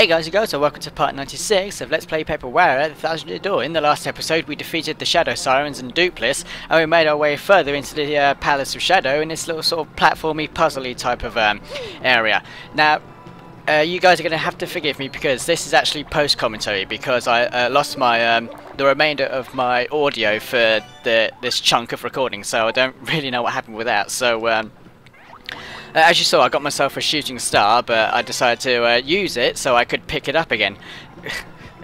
Hey guys and girls, so welcome to part 96 of Let's Play Paper Wario, the ThousandYear Door. In the last episode we defeated the Shadow Sirens and Doopliss, and we made our way further into the Palace of Shadow in this little sort of platformy, puzzly type of area. Now, you guys are going to have to forgive me because this is actually post-commentary, because I lost my the remainder of my audio for this chunk of recording, so I don't really know what happened with that. So as you saw, I got myself a shooting star, but I decided to use it so I could pick it up again.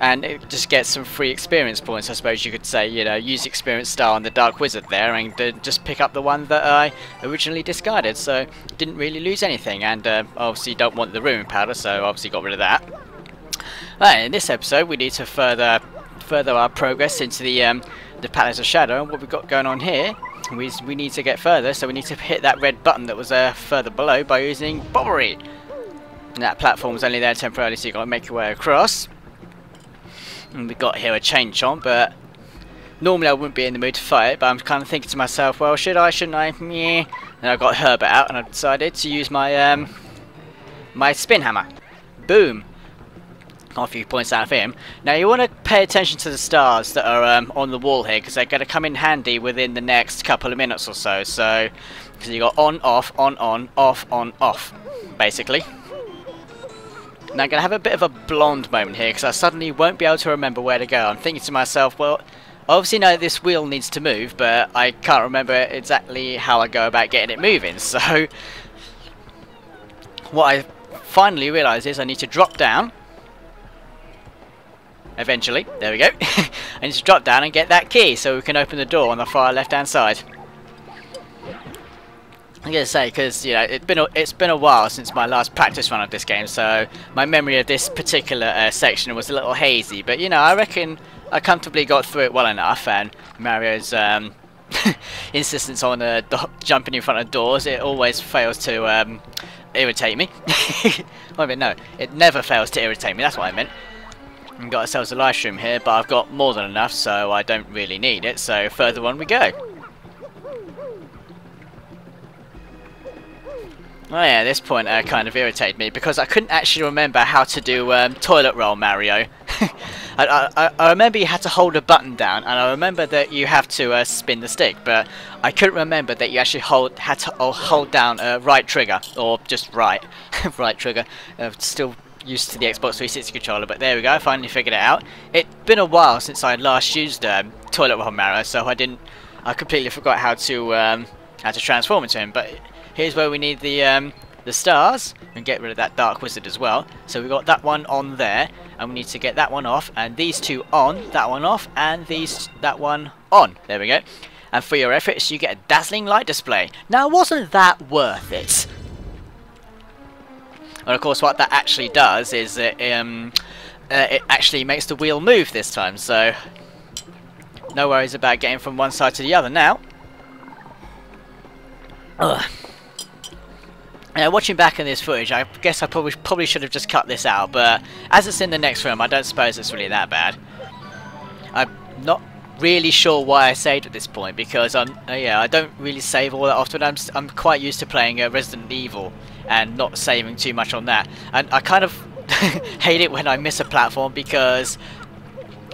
And just get some free experience points, I suppose you could say. You know, use the experience star on the Dark Wizard there, and just pick up the one that I originally discarded. So, didn't really lose anything, and obviously don't want the ruin powder, so obviously got rid of that. Right, in this episode we need to further our progress into the Palace of Shadow, and what we've got going on here, we need to get further, so we need to hit that red button that was further below by using Bobbery. And that platform's only there temporarily, so you've got to make your way across. And we've got here a chain chomp, but normally I wouldn't be in the mood to fight it, but I'm kind of thinking to myself, well, should I, shouldn't I? Meh. And I got Herbert out, and I decided to use my my spin hammer. Boom. Got a few points out of him. Now you want to pay attention to the stars that are on the wall here, because they're going to come in handy within the next couple of minutes or so. So, because you got on, off, on, off, basically. Now I'm going to have a bit of a blonde moment here, because I suddenly won't be able to remember where to go. I'm thinking to myself, well, I obviously know this wheel needs to move, but I can't remember exactly how I go about getting it moving. So, what I finally realised is I need to drop down. Eventually, there we go. I need to drop down and get that key so we can open the door on the far left hand side. I'm gonna say, because you know it's been a while since my last practice run of this game, so my memory of this particular section was a little hazy. But you know, I reckon I comfortably got through it well enough. And Mario's insistence on jumping in front of doors, it always fails to irritate me. I mean, no, it never fails to irritate me. That's what I meant. We've got ourselves a live stream here, but I've got more than enough, so I don't really need it. So further on we go. Oh yeah, this point kind of irritated me because I couldn't actually remember how to do toilet roll Mario. I remember you had to hold a button down, and I remember that you have to spin the stick, but I couldn't remember that you actually had to hold down right trigger, or just right trigger. Still used to the Xbox 360 controller, but there we go, I finally figured it out. It'd been a while since I last used toilet roll Mario, so I completely forgot how to transform into him. But here's where we need the stars, and get rid of that Dark Wizard as well. So we've got that one on there, and we need to get that one off, and these two on, that one off, and that one on. There we go. And for your efforts you get a dazzling light display. Now wasn't that worth it? And of course what that actually does is it actually makes the wheel move this time, so no worries about getting from one side to the other now. Watching back in this footage, I guess I probably should have just cut this out, but as it's in the next room, I don't suppose it's really that bad. I'm not really sure why I saved at this point, because I don't really save all that often. I'm quite used to playing Resident Evil and not saving too much on that, and I kind of hate it when I miss a platform, because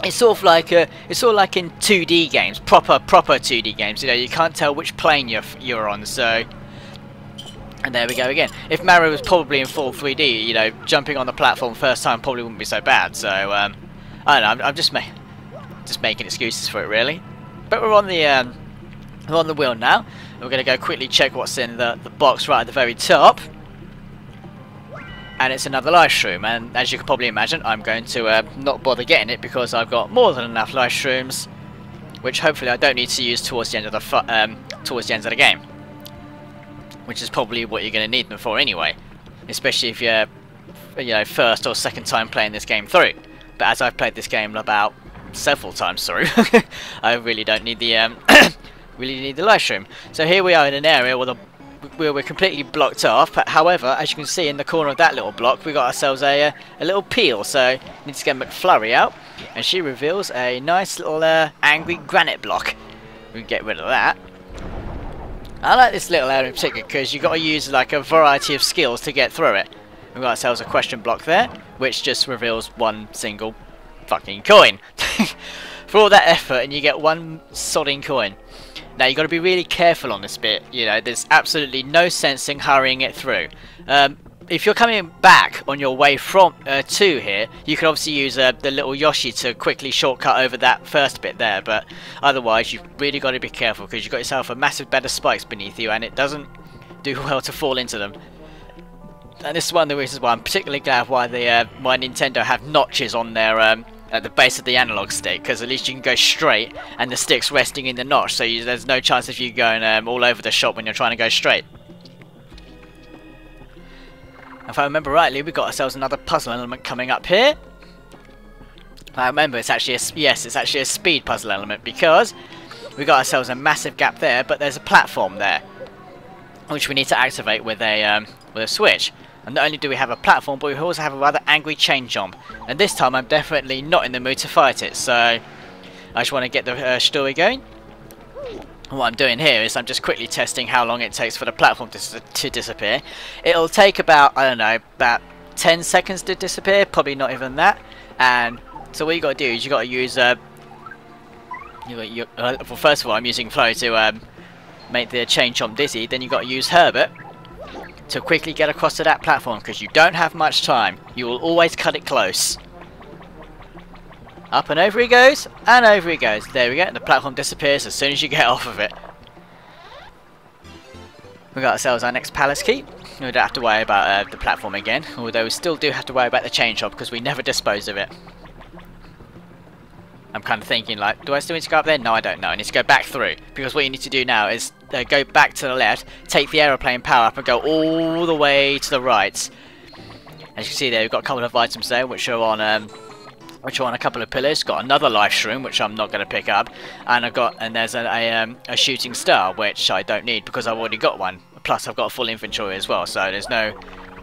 it's sort of like in 2D games, proper 2D games. You know, you can't tell which plane you're on. So, and there we go again. If Mario was probably in full 3D, you know, jumping on the platform first time probably wouldn't be so bad. So I don't know. I'm just making excuses for it, really. But we're on the wheel now. We're going to go quickly check what's in the box right at the very top. And it's another live stream, and as you can probably imagine, I'm going to not bother getting it because I've got more than enough live streams, which hopefully I don't need to use towards the end of the game, which is probably what you're going to need them for anyway, especially if you're, you know, first or second time playing this game through. But as I've played this game about several times through, I really don't need the live stream. So here we are in an area where we're completely blocked off. However, as you can see in the corner of that little block, we got ourselves a little peel. So we need to get McFlurry out, and she reveals a nice little angry granite block. We can get rid of that. I like this little area in particular because you've got to use like a variety of skills to get through it. We've got ourselves a question block there, which just reveals one single fucking coin. For all that effort, and you get one sodding coin. Now you've got to be really careful on this bit. You know, there's absolutely no sense in hurrying it through. If you're coming back on your way from to here, you can obviously use the little Yoshi to quickly shortcut over that first bit there. But otherwise, you've really got to be careful because you've got yourself a massive bed of spikes beneath you, and it doesn't do well to fall into them. And this is one of the reasons why I'm particularly glad why why Nintendo have notches on their at the base of the analog stick, because at least you can go straight and the stick's resting in the notch, so there's no chance of you going all over the shop when you're trying to go straight. If I remember rightly, we've got ourselves another puzzle element coming up here. I remember it's actually it's actually a speed puzzle element, because we got ourselves a massive gap there, but there's a platform there which we need to activate with a switch. And not only do we have a platform, but we also have a rather angry chain jump. And this time I'm definitely not in the mood to fight it, so I just want to get the story going. And what I'm doing here is I'm just quickly testing how long it takes for the platform to disappear. It'll take about, I don't know, about 10 seconds to disappear, probably not even that. And so what you got to do is you got to use well, first of all I'm using Flo to make the chain chomp dizzy. Then you got to use Herbert to quickly get across to that platform, because you don't have much time. You will always cut it close. Up and over he goes, and over he goes. There we go, and the platform disappears as soon as you get off of it. We got ourselves our next palace key. We don't have to worry about the platform again, although we still do have to worry about the chain shop because we never dispose of it. I'm kind of thinking, like, do I still need to go up there? No, I don't know. I need to go back through, because what you need to do now is go back to the left, take the aeroplane power up, and go all the way to the right. As you can see there, we've got a couple of items there which are on a couple of pillars. Got another life shroom which I'm not going to pick up, and there's a shooting star which I don't need because I've already got one. Plus I've got a full inventory as well, so there's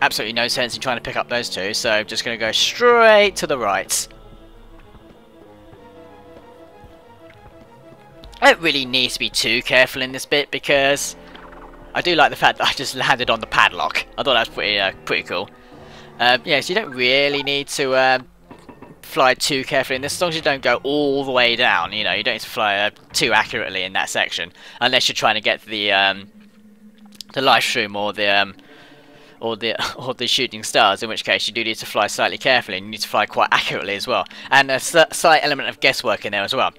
absolutely no sense in trying to pick up those two. So I'm just going to go straight to the right. I don't really need to be too careful in this bit, because I do like the fact that I just landed on the padlock. I thought that was pretty cool. Yeah, so you don't really need to fly too carefully in this, as long as you don't go all the way down. You know, you don't need to fly too accurately in that section, unless you're trying to get the life shroom or the shooting stars, in which case you do need to fly slightly carefully, and you need to fly quite accurately as well, and a slight element of guesswork in there as well.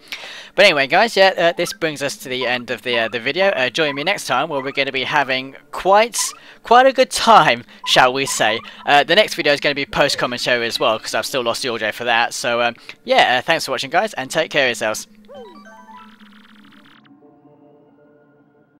But anyway guys, yeah, this brings us to the end of the video. Join me next time, where we're going to be having quite a good time, shall we say. The next video is going to be post commentary as well, because I've still lost the audio for that. So yeah, thanks for watching guys, and take care of yourselves.